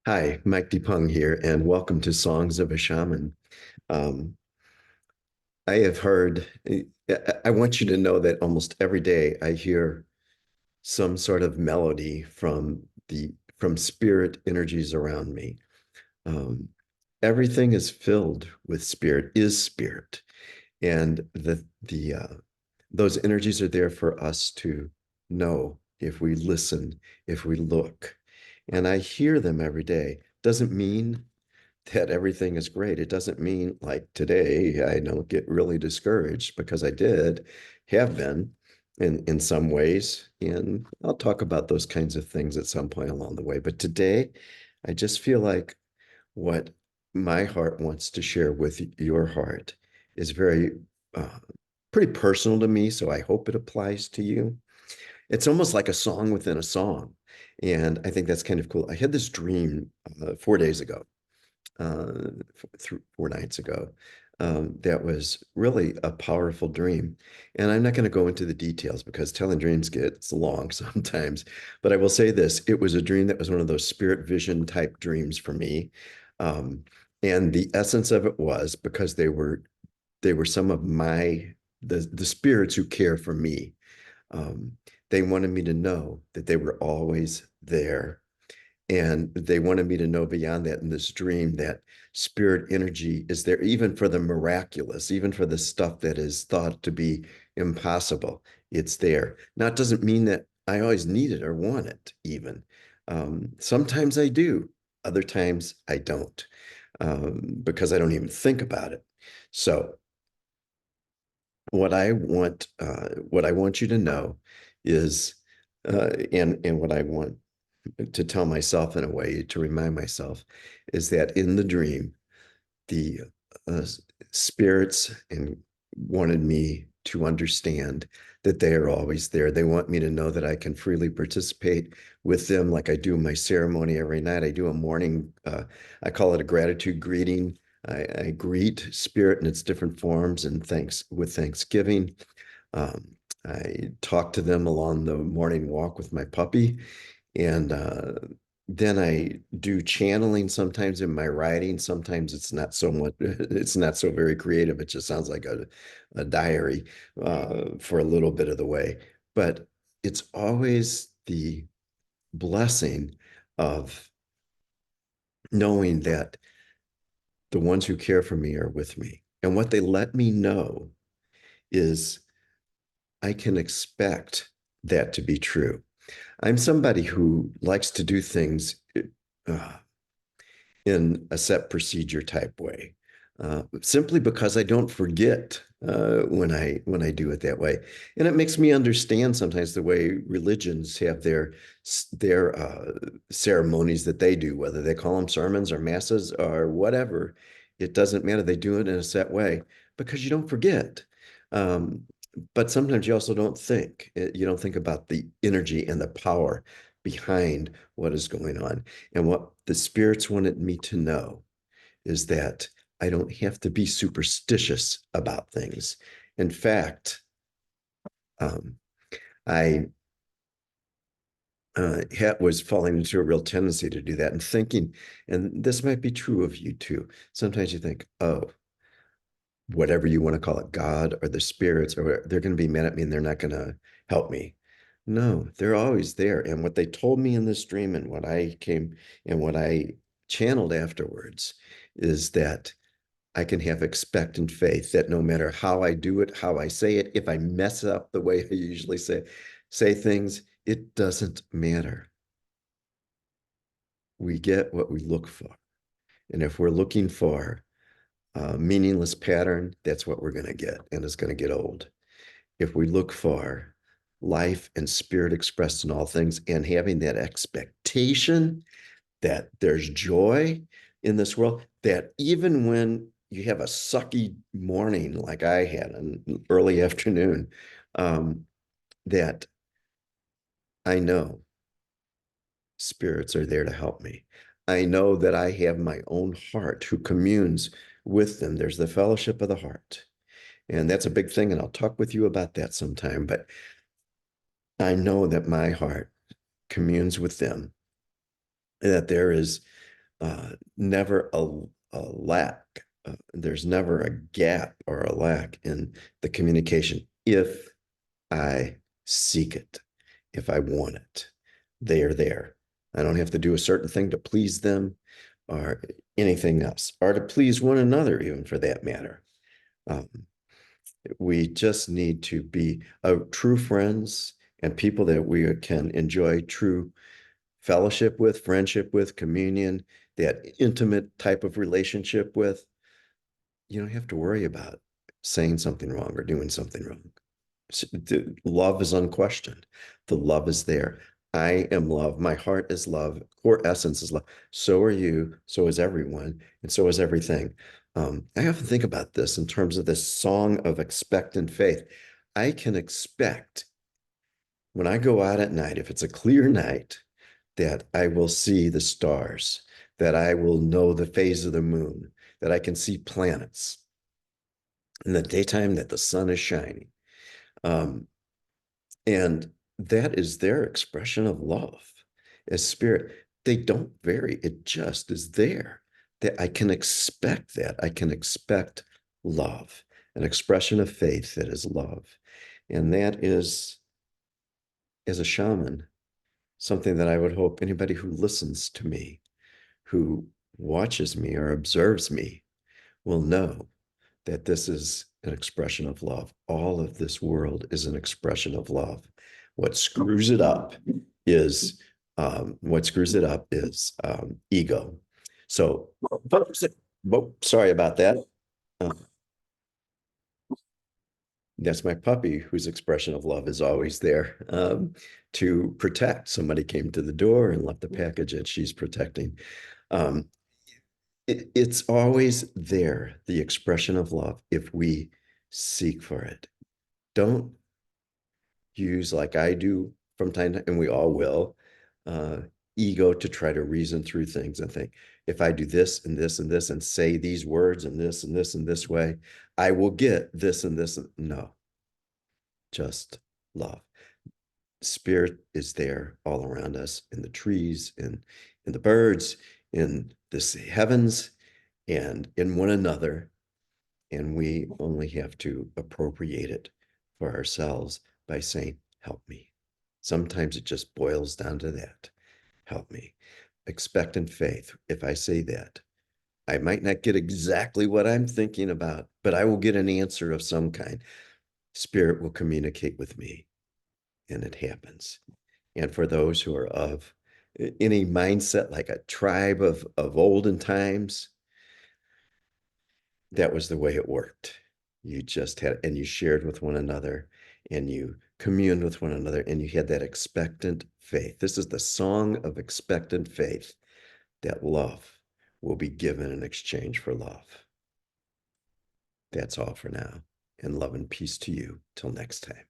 Hi, Mike DePung here, and welcome to Songs of a Shaman. Um, I have heard, I want you to know that almost every day I hear some sort of melody from spirit energies around me. Um, Everything is filled with spirit, is spirit, and the those energies are there for us to know if we listen, if we look, and I hear them every day. Doesn't mean that everything is great. It doesn't mean like today I don't get really discouraged because I did have been in some ways. And I'll talk about those kinds of things at some point along the way. But today I just feel like what my heart wants to share with your heart is very uh, pretty personal to me. So I hope it applies to you. It's almost like a song within a song. And I think that's kind of cool. I had this dream 4 days ago, uh, 4 nights ago. That was really a powerful dream. And I'm not going to go into the details because telling dreams gets long sometimes. But I will say this, it was a dream that was one of those spirit vision type dreams for me. Um, and the essence of it was because they were some of the spirits who care for me. Um, they wanted me to know that they were always there, and they wanted me to know beyond that in this dream that spirit energy is there, even for the miraculous, even for the stuff that is thought to be impossible. It's there. Now, it doesn't mean that I always need it or want it, even. Sometimes I do, other times I don't, because I don't even think about it. So, what I want you to know is, and what I want to tell myself in a way to remind myself is that in the dream, the uh, spirits and wanted me to understand that they are always there. They want me to know that I can freely participate with them, like I do my ceremony every night. I do a morning, I call it a gratitude greeting. I greet spirit in its different forms and thanks with Thanksgiving. Um, I talk to them along the morning walk with my puppy, and then I do channeling sometimes in my writing. Sometimes it's not so much, it's not so very creative. It just sounds like a diary for a little bit of the way. But it's always the blessing of knowing that the ones who care for me are with me. And what they let me know is I can expect that to be true. I'm somebody who likes to do things uh, in a set procedure type way, simply because I don't forget when I do it that way, and it makes me understand sometimes the way religions have their ceremonies that they do, whether they call them sermons or masses or whatever. It doesn't matter. They do it in a set way because you don't forget. Um, but sometimes you also don't think. You don't think about the energy and the power behind what is going on. And what the spirits wanted me to know is that I don't have to be superstitious about things. In fact, um, I was falling into a real tendency to do that and thinking, and this might be true of you too. Sometimes you think, oh, whatever you want to call it, God or the spirits, or they're going to be mad at me and they're not going to help me. No, they're always there. And what they told me in this dream and what I channeled afterwards is that I can have expectant faith that no matter how I do it, how I say it, if I mess up the way I usually say things, it doesn't matter. We get what we look for. And if we're looking for a meaningless pattern, that's what we're going to get, and it's going to get old. If we look for life and spirit expressed in all things and having that expectation that there's joy in this world, that even when you have a sucky morning like I had an early afternoon, um, that I know spirits are there to help me. I know that I have my own heart who communes with them. There's the fellowship of the heart. And that's a big thing. And I'll talk with you about that sometime. But I know that my heart communes with them, that there is never a lack. There's never a gap or a lack in the communication if I seek it, if I want it. They are there. I don't have to do a certain thing to please them or anything else, or to please one another, even for that matter. Um, we just need to be true friends and people that we can enjoy true fellowship with, friendship with, communion, that intimate type of relationship with. You don't have to worry about saying something wrong or doing something wrong. The love is unquestioned. The love is there. I am love. My heart is love. Core essence is love. So are you. So is everyone. And so is everything. I often think about this in terms of this song of expectant faith. I can expect when I go out at night, if it's a clear night, that I will see the stars, that I will know the phase of the moon, that I can see planets in the daytime, that the sun is shining. Um, and that is their expression of love as spirit. They don't vary. It just is there. That I can expect that. I can expect love, an expression of faith that is love. And that is, as a shaman, something that I would hope anybody who listens to me, who watches me or observes me, will know that this is an expression of love. All of this world is an expression of love. What screws it up is ego. So, sorry about that. Uh, that's my puppy, whose expression of love is always there to protect. Somebody came to the door and left a package that she's protecting. Um, it's always there, the expression of love, if we seek for it. Don't use, like I do from time to time, and we all will, uh, ego to try to reason through things and think, if I do this and this and this and say these words and this and this and this way, I will get this and this. No, just love. Spirit is there all around us in the trees, in the birds, in the heavens, and in one another. And we only have to appropriate it for ourselves by saying, help me. Sometimes it just boils down to that. Help me. Expectant faith. If I say that, I might not get exactly what I'm thinking about, but I will get an answer of some kind. Spirit will communicate with me, and it happens. And for those who are of any mindset, like a tribe of olden times, that was the way it worked. You just had, and you shared with one another, and you communed with one another, and you had that expectant faith. This is the song of expectant faith, that love will be given in exchange for love. That's all for now. And love and peace to you. Till next time.